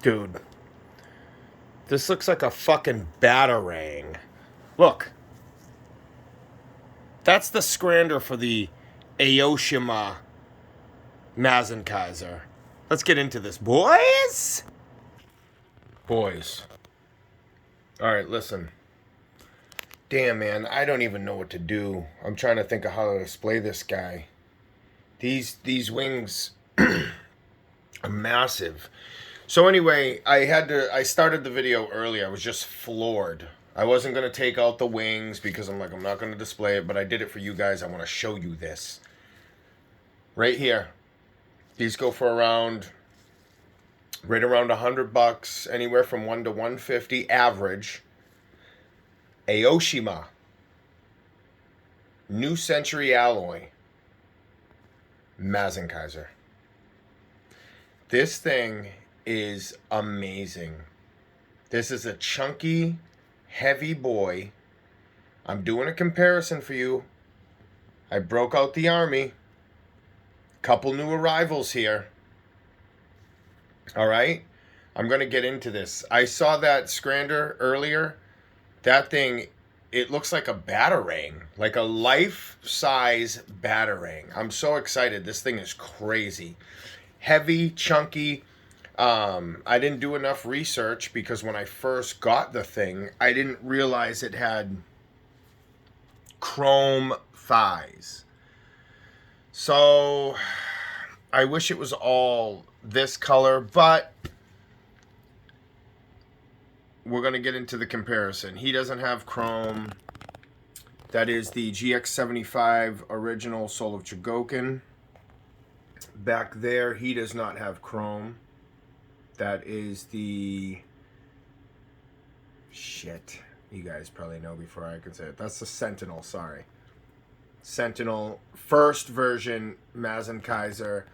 Dude, this looks like a fucking batarang. Look, that's the Scrander for the Aoshima Mazinkaiser. Let's get into this, boys. Boys. All right, listen. Damn, man, I don't even know what to do. I'm trying to think of how to display this guy. These wings are massive. So anyway, I started the video early. I was just floored. I wasn't going to take out the wings because I'm not going to display it, but I did it for you guys. I want to show you this. Right here. These go for right around $100, anywhere from 1 to 150 average. Aoshima. New Century Alloy. Mazinkaiser. This thing is amazing. This is a chunky, heavy boy. I'm doing a comparison for you. I broke out the army. Couple new arrivals here. All right? I'm going to get into this. I saw that Scrander earlier. That thing, it looks like a batarang. Like a life-size batarang. I'm so excited. This thing is crazy. Heavy, chunky. I didn't do enough research because when I first got the thing, I didn't realize it had chrome thighs. So I wish it was all this color, but we're going to get into the comparison. He doesn't have chrome. That is the GX75 original Soul of GOKIN. Back there, he does not have chrome. That is the... Shit. You guys probably know before I can say it. That's the Sentinel, sorry. Sentinel, first version Mazinkaiser.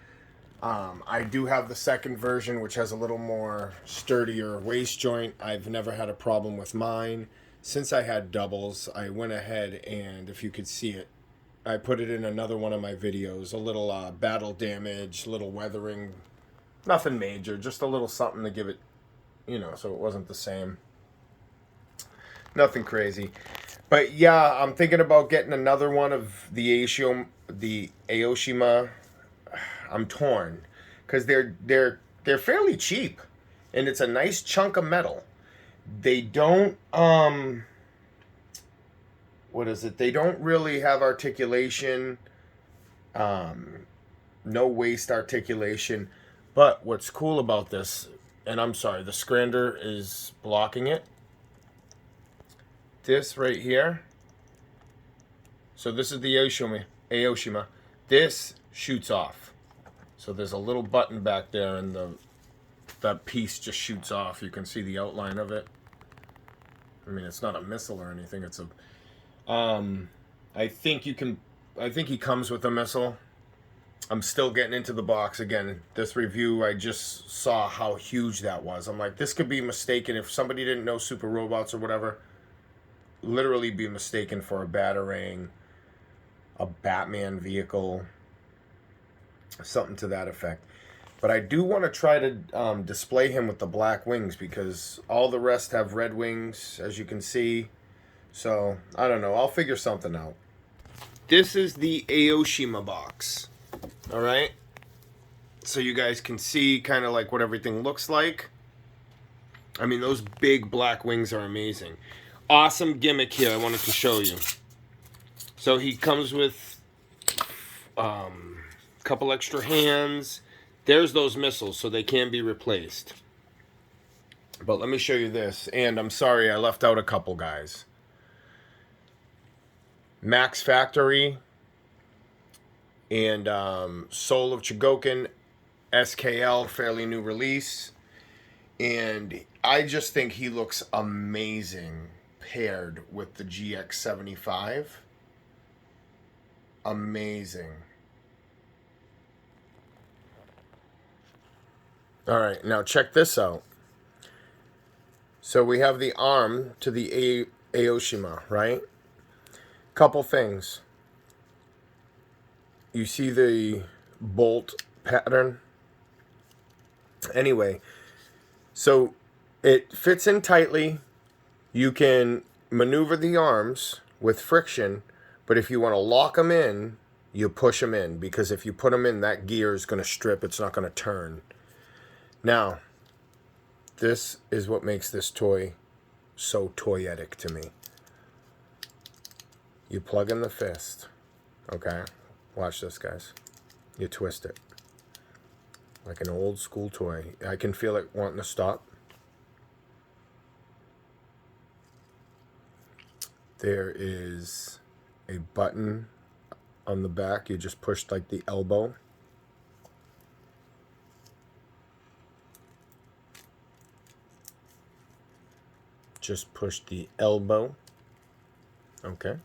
I do have the second version, which has a little more sturdier waist joint. I've never had a problem with mine. Since I had doubles, I went ahead and, if you could see it, I put it in another one of my videos. A little battle damage, little weathering. Nothing major, just a little something to give it, so it wasn't the same. Nothing crazy. But yeah, I'm thinking about getting another one of the Aoshima. I'm torn because they're fairly cheap, and it's a nice chunk of metal. They don't what is it? They don't really have articulation, no waist articulation. But what's cool about this, and I'm sorry, the Scrander is blocking it. This right here. So this is the Aoshima. This shoots off. So there's a little button back there, and that piece just shoots off. You can see the outline of it. I mean, it's not a missile or anything. It's a. I think he comes with a missile. I'm still getting into the box again. This review, I just saw how huge that was. I'm like, this could be mistaken if somebody didn't know Super Robots or whatever. Literally be mistaken for a batarang, a Batman vehicle, something to that effect. But I do want to try to display him with the black wings because all the rest have red wings, as you can see. So, I don't know. I'll figure something out. This is the Aoshima box. All right? So you guys can see kind of like what everything looks like. I mean, those big black wings are amazing. Awesome gimmick here I wanted to show you. So he comes with a couple extra hands. There's those missiles, so they can be replaced. But let me show you this. And I'm sorry I left out a couple guys. Max Factory and Soul of GOKIN SKL, fairly new release. And I just think he looks amazing paired with the GX75. Amazing. All right, now check this out. So we have the arm to the Aoshima, right? Couple things. You see the bolt pattern? Anyway, So it fits in tightly. You can maneuver the arms with friction, but if you want to lock them in, you push them in, because if you put them in, that gear is going to strip. It's not going to turn. Now, this is what makes this toy so toyetic to me. You plug in the fist, okay? Watch this, guys. You twist it like an old school toy. I can feel it wanting to stop. There is a button on the back. You just push like the elbow. Just push the elbow. Okay.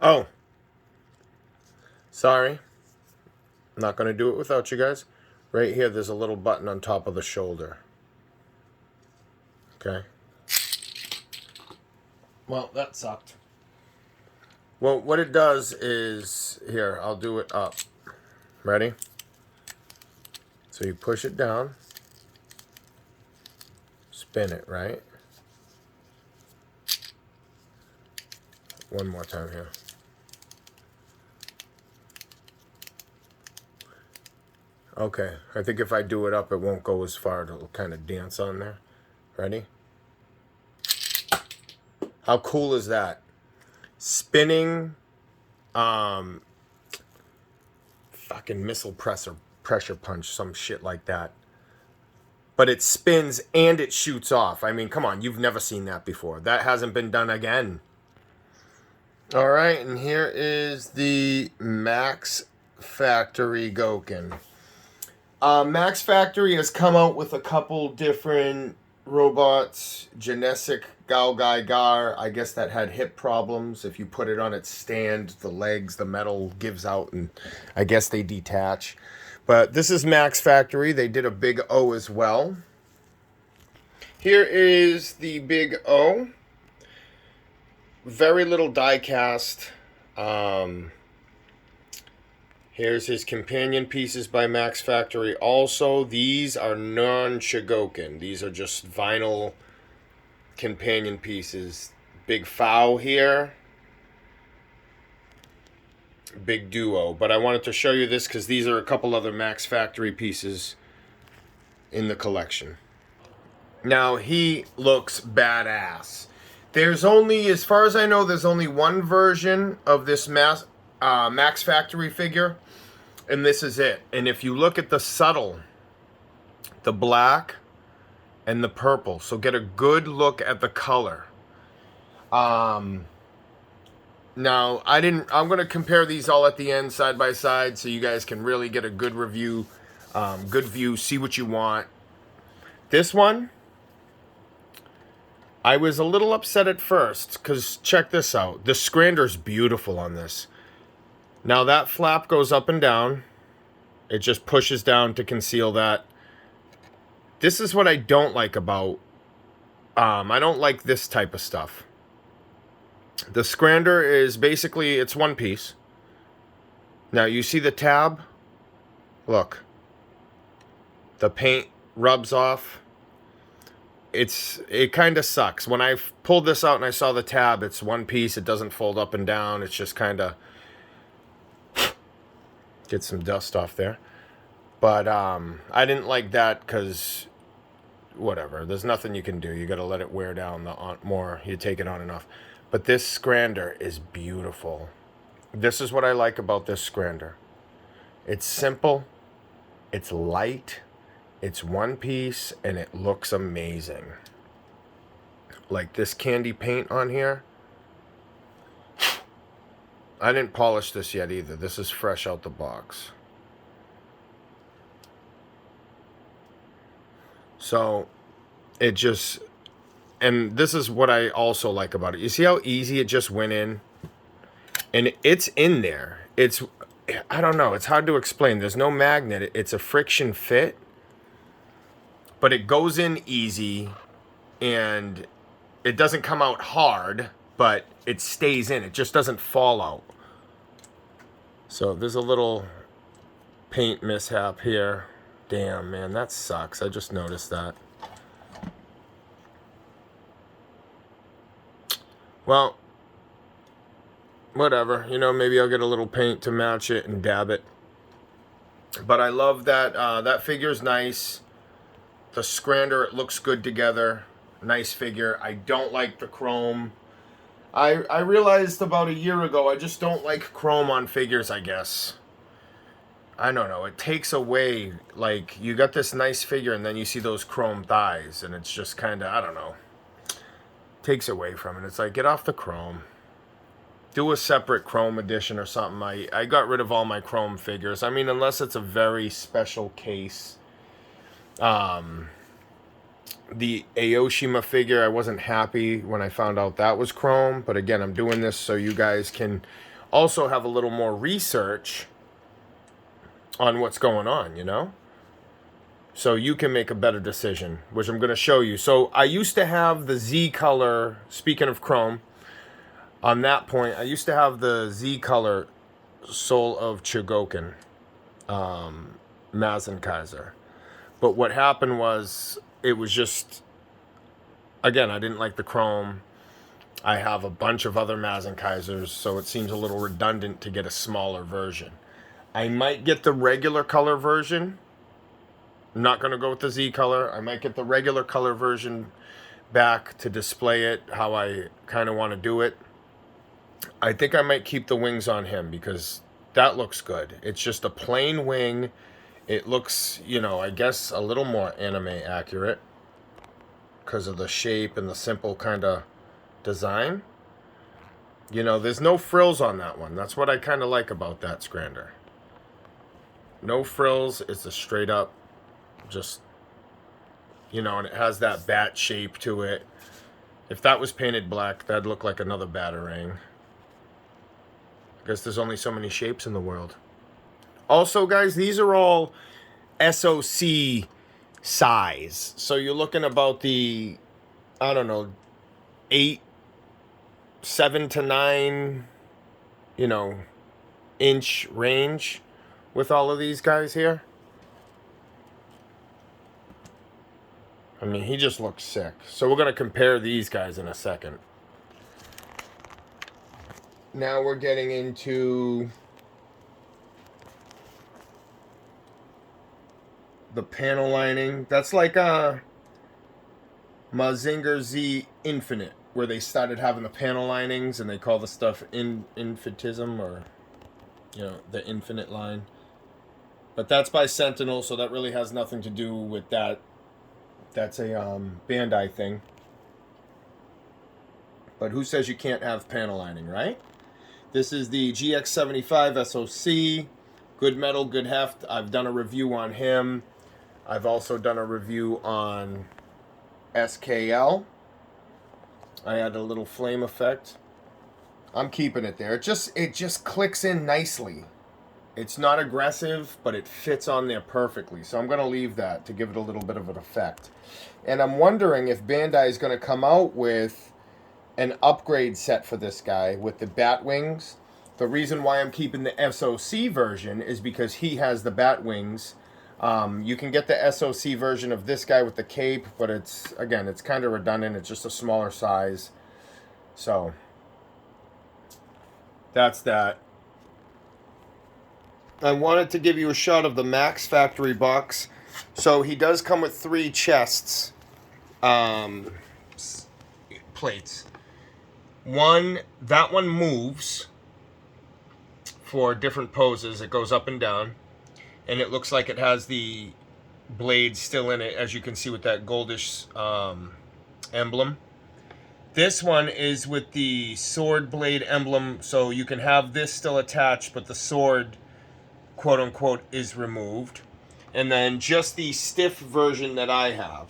Oh. Sorry. I'm not going to do it without you guys. Right here, there's a little button on top of the shoulder. Okay. Well, that sucked. Well, what it does is, here, I'll do it up. Ready? So you push it down. Spin it, right? One more time here. Okay, I think if I do it up, it won't go as far. It'll kind of dance on there. Ready? How cool is that? Spinning, fucking missile pressure punch, some shit like that. But it spins and it shoots off. I mean, come on, you've never seen that before. That hasn't been done again. All right, and here is the Max Factory GOKIN. Max Factory has come out with a couple different robots. Genetic Gao-Gai-Gar, I guess that had hip problems. If you put it on its stand, the legs, the metal gives out, and I guess they detach. But this is Max Factory. They did a Big O as well. Here is the Big O. Very little die cast. Here's his companion pieces by Max Factory. Also, these are non-Shigokin. These are just vinyl companion pieces. Big Fow here. Big Duo. But I wanted to show you this because these are a couple other Max Factory pieces in the collection. Now, he looks badass. There's only, as far as I know, there's only one version of this Max Factory figure. And this is it. And if you look at the subtle, the black and the purple, so get a good look at the color. Now, I'm going to compare these all at the end side by side so you guys can really get a good review, good view, see what you want. This one, I was a little upset at first because check this out. The Scrander's beautiful on this. Now that flap goes up and down. It just pushes down to conceal that. This is what I don't like about... I don't like this type of stuff. The Scrander is basically, it's one piece. Now you see the tab? Look. The paint rubs off. It kind of sucks. When I pulled this out and I saw the tab, it's one piece. It doesn't fold up and down. It's just kind of... get some dust off there. But I didn't like that because whatever, there's nothing you can do. You got to let it wear down more. You take it on and off. But this Scrander is beautiful. This is what I like about this Scrander. It's simple, it's light, it's one piece, and it looks amazing. Like this candy paint on here. I didn't polish this yet either. This is fresh out the box. So, it just... And this is what I also like about it. You see how easy it just went in? And it's in there. It's... I don't know. It's hard to explain. There's no magnet. It's a friction fit. But it goes in easy. And it doesn't come out hard. but it stays in. It just doesn't fall out. So there's a little paint mishap here. Damn, man, that sucks. I just noticed that. Well, whatever. You know, maybe I'll get a little paint to match it and dab it. But I love that. That figure's nice. The Scrander, it looks good together. Nice figure. I don't like the chrome. I realized about a year ago, I just don't like chrome on figures, I guess. I don't know. It takes away, like, you got this nice figure and then you see those chrome thighs and it's just kind of, I don't know. Takes away from it. It's like, get off the chrome. Do a separate chrome edition or something. I got rid of all my chrome figures. I mean, unless it's a very special case. The Aoshima figure, I wasn't happy when I found out that was chrome. But again, I'm doing this so you guys can also have a little more research on what's going on, you know? So you can make a better decision, which I'm going to show you. So I used to have the Z color, speaking of chrome, on that point, I used to have the Z color Soul of GOKIN, Mazinkaiser. But what happened was, it was just, again, I didn't like the chrome. I have a bunch of other Mazinkaisers, so it seems a little redundant to get a smaller version. I might get the regular color version. I'm not going to go with the Z color. I might get the regular color version back to display it how I kind of want to do it. I think I might keep the wings on him because that looks good. It's just a plain wing. It looks, you know, I guess a little more anime accurate because of the shape and the simple kind of design. You know, there's no frills on that one. That's what I kind of like about that Scrander. No frills. It's a straight up, just, you know, and it has that bat shape to it. If that was painted black, that'd look like another Batarang. I guess there's only so many shapes in the world. Also, guys, these are all SOC size. So you're looking about the, I don't know, 7 to 9, you know, inch range with all of these guys here. I mean, he just looks sick. So we're going to compare these guys in a second. Now we're getting into the panel lining. That's like a Mazinger Z Infinite, where they started having the panel linings and they call the stuff infitism, or, you know, the infinite line. But that's by Sentinel, so that really has nothing to do with that. That's a Bandai thing. But who says you can't have panel lining, right? This is the GX75 SOC. Good metal, good heft. I've done a review on him. I've also done a review on SKL. I had a little flame effect. I'm keeping it there. It just clicks in nicely. It's not aggressive, but it fits on there perfectly. So I'm going to leave that to give it a little bit of an effect. And I'm wondering if Bandai is going to come out with an upgrade set for this guy with the bat wings. The reason why I'm keeping the SOC version is because he has the bat wings. You can get the SOC version of this guy with the cape, but it's, again, it's kind of redundant. It's just a smaller size. So that's that. I wanted to give you a shot of the Max Factory box. So he does come with 3 chests, plates. That one moves for different poses. It goes up and down, and it looks like it has the blade still in it, as you can see with that goldish emblem. This one is with the sword blade emblem, so you can have this still attached, but the sword, quote unquote, is removed. And then just the stiff version that I have,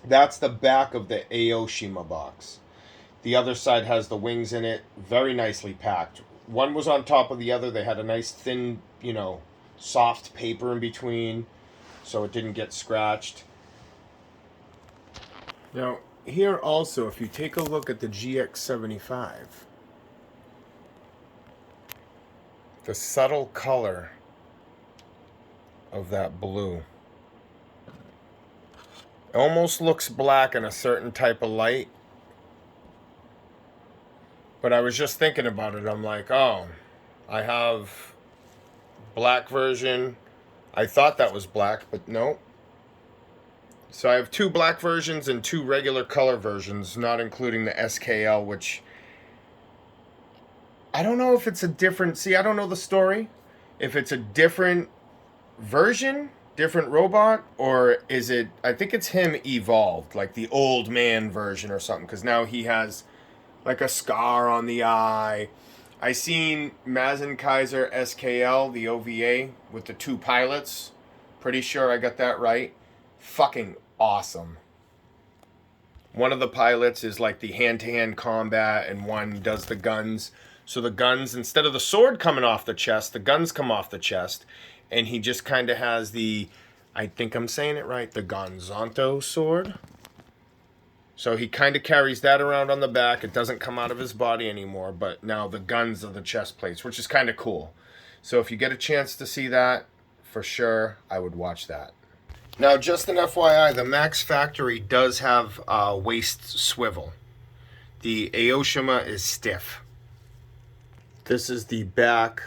that's the back of the Aoshima box. The other side has the wings in it, very nicely packed. One was on top of the other. They had a nice thin, you know, soft paper in between, so it didn't get scratched. Now, here also, if you take a look at the GX75, the subtle color of that blue almost looks black in a certain type of light. But I was just thinking about it. I'm like, oh, I have black version. I thought that was black, but no. So I have 2 black versions and 2 regular color versions, not including the SKL, which I don't know if it's a different... See, I don't know the story. If it's a different version, different robot, or is it... I think it's him evolved, like the old man version or something, because now he has like a scar on the eye. I seen Mazinkaiser SKL, the OVA, with the 2 pilots. Pretty sure I got that right. Fucking awesome. One of the pilots is like the hand-to-hand combat, and one does the guns. So the guns, instead of the sword coming off the chest, the guns come off the chest. And he just kind of has the, I think I'm saying it right, the Gonzanto sword. So he kind of carries that around on the back. It doesn't come out of his body anymore, but now the guns are the chest plates, which is kind of cool. So if you get a chance to see that, for sure, I would watch that. Now, just an FYI, the Max Factory does have waist swivel. The Aoshima is stiff. This is the back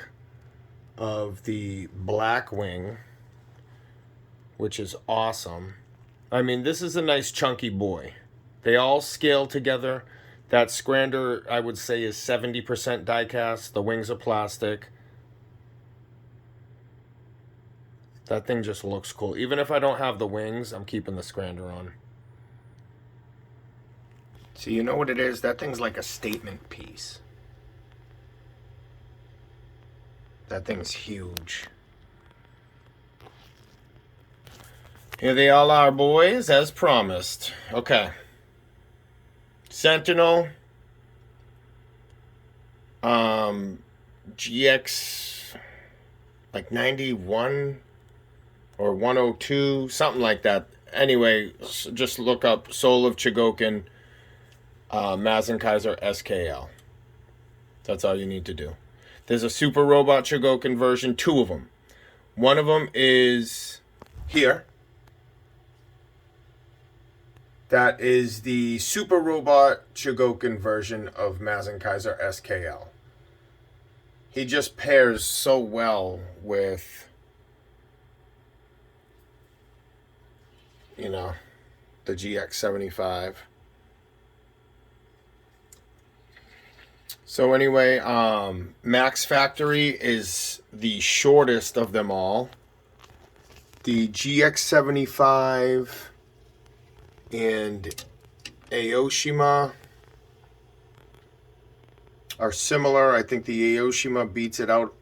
of the black wing, which is awesome. I mean, this is a nice chunky boy. They all scale together. That Scrander, I would say, is 70% die-cast. The wings are plastic. That thing just looks cool. Even if I don't have the wings, I'm keeping the Scrander on. So you know what it is? That thing's like a statement piece. That thing's huge. Here they all are, boys, as promised. Okay. Sentinel. GX like 91 or 102, something like that. Anyway, just look up Soul of GOKIN, Mazinkaiser SKL. That's all you need to do. There's a Super Robot GOKIN version, 2 of them. One of them is here. That is the Super Robot GOKIN version of Mazinkaiser SKL. He just pairs so well with, you know, the GX75. So anyway, Max Factory is the shortest of them all. The GX75 and Aoshima are similar. I think the Aoshima beats it out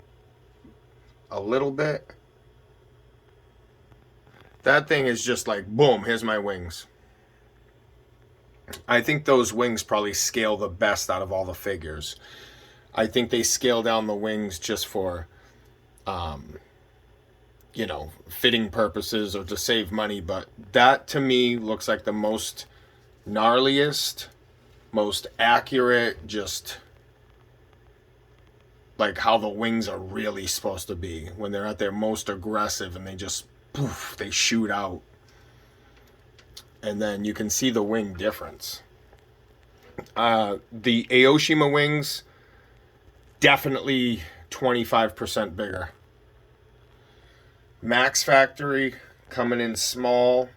a little bit. That thing is just like, boom, here's my wings. I think those wings probably scale the best out of all the figures. I think they scale down the wings just for, you know, fitting purposes or to save money. But that, to me, looks like the most gnarliest, most accurate, just like how the wings are really supposed to be when they're at their most aggressive and they just, poof, they shoot out. And then you can see the wing difference. The Aoshima wings, definitely 25% bigger. Max Factory, coming in small.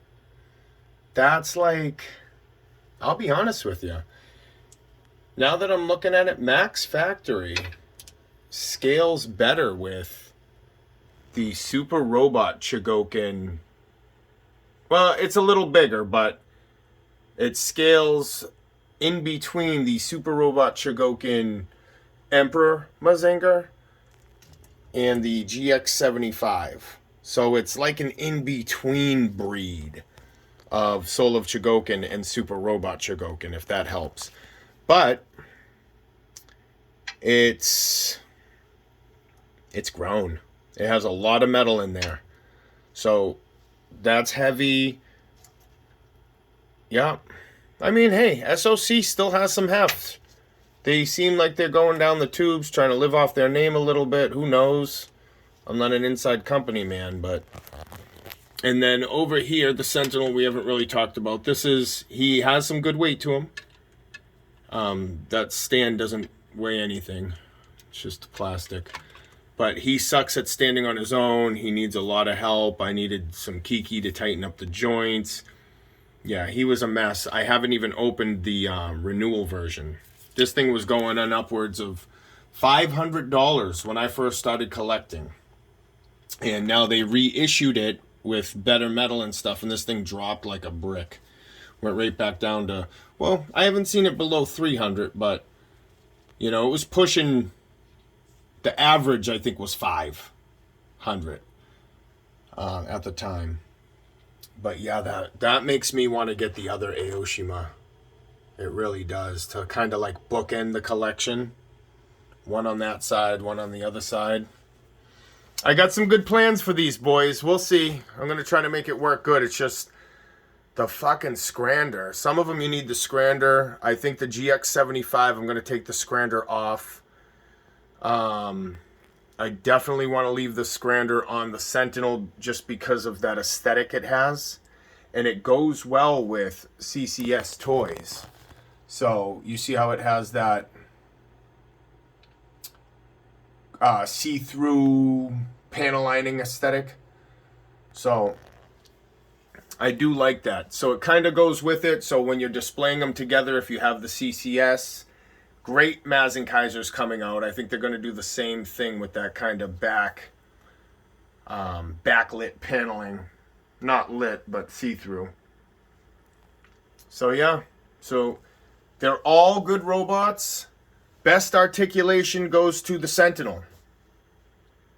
That's like, I'll be honest with you. Now that I'm looking at it, Max Factory scales better with the Super Robot GOKIN. Well, it's a little bigger, but it scales in between the Super Robot GOKIN Emperor Mazinger and the GX75. So it's like an in-between breed of Soul of GOKIN and Super Robot GOKIN, if that helps. But it's grown. It has a lot of metal in there. So that's heavy. Yeah, I mean, hey, SOC still has some heft. They seem like they're going down the tubes, trying to live off their name a little bit. Who knows? I'm not an inside company man, but... And then over here, the Sentinel, we haven't really talked about. He has some good weight to him. That stand doesn't weigh anything. It's just plastic. But he sucks at standing on his own. He needs a lot of help. I needed some Kiki to tighten up the joints. Yeah, he was a mess. I haven't even opened the renewal version. This thing was going on upwards of $500 when I first started collecting. And now they reissued it with better metal and stuff, and this thing dropped like a brick. Went right back down to, well, I haven't seen it below 300, but, you know, it was pushing, the average, I think, was 500 at the time. But yeah, that makes me want to get the other Aoshima. It really does, to kind of like bookend the collection. One on that side, one on the other side. I got some good plans for these boys. We'll see. I'm going to try to make it work good. It's just the fucking Scrander. Some of them you need the Scrander. I think the GX75, I'm going to take the Scrander off. I definitely want to leave the Scrander on the Sentinel just because of that aesthetic it has. And it goes well with CCS toys. So you see how it has that see-through panel lining aesthetic. So I do like that. So it kind of goes with it. So when you're displaying them together, if you have the CCS, great Mazinkaiser's coming out. I think they're going to do the same thing with that kind of backlit paneling. Not lit, but see-through. So yeah. So they're all good robots. Best articulation goes to the Sentinel.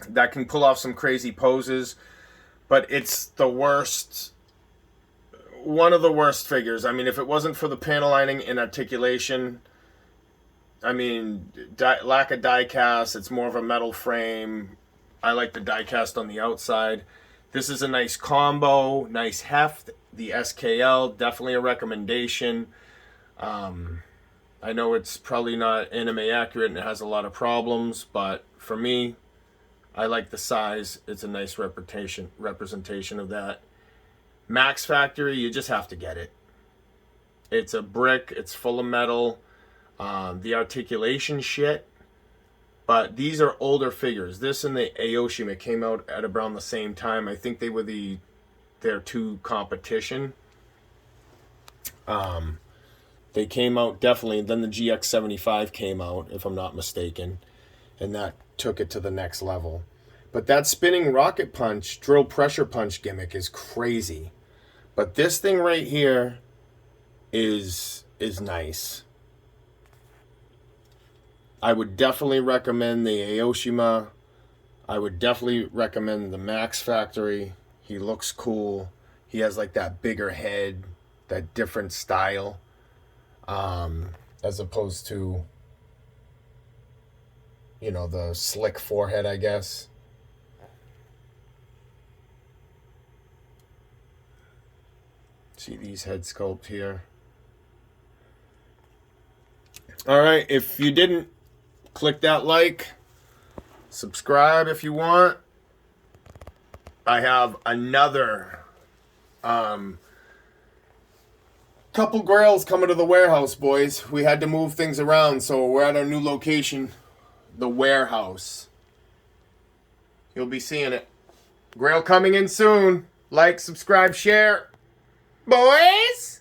That can pull off some crazy poses. But it's the worst. One of the worst figures. I mean, if it wasn't for the panel lining and articulation, I mean, lack of die cast. It's more of a metal frame. I like the die cast on the outside. This is a nice combo. Nice heft. The SKL, definitely a recommendation. I know it's probably not anime accurate and it has a lot of problems, but for me, I like the size. It's a nice representation of that. Max Factory, you just have to get it. It's a brick. It's full of metal. The articulation shit. But these are older figures. This and the Aoshima came out at around the same time. I think they were their two competition. They came out definitely. Then the GX75 came out, if I'm not mistaken. And that took it to the next level. But that spinning rocket punch, drill pressure punch gimmick is crazy. But this thing right here is nice. I would definitely recommend the Aoshima. I would definitely recommend the Max Factory. He looks cool. He has like that bigger head, that different style. As opposed to, you know, the slick forehead, I guess. See these head sculpt here. All right, if you didn't, click that like, subscribe if you want. I have another couple grails coming to the warehouse, boys. We had to move things around, so we're at our new location, the warehouse. You'll be seeing it. Grail coming in soon. Like, subscribe, share. Boys!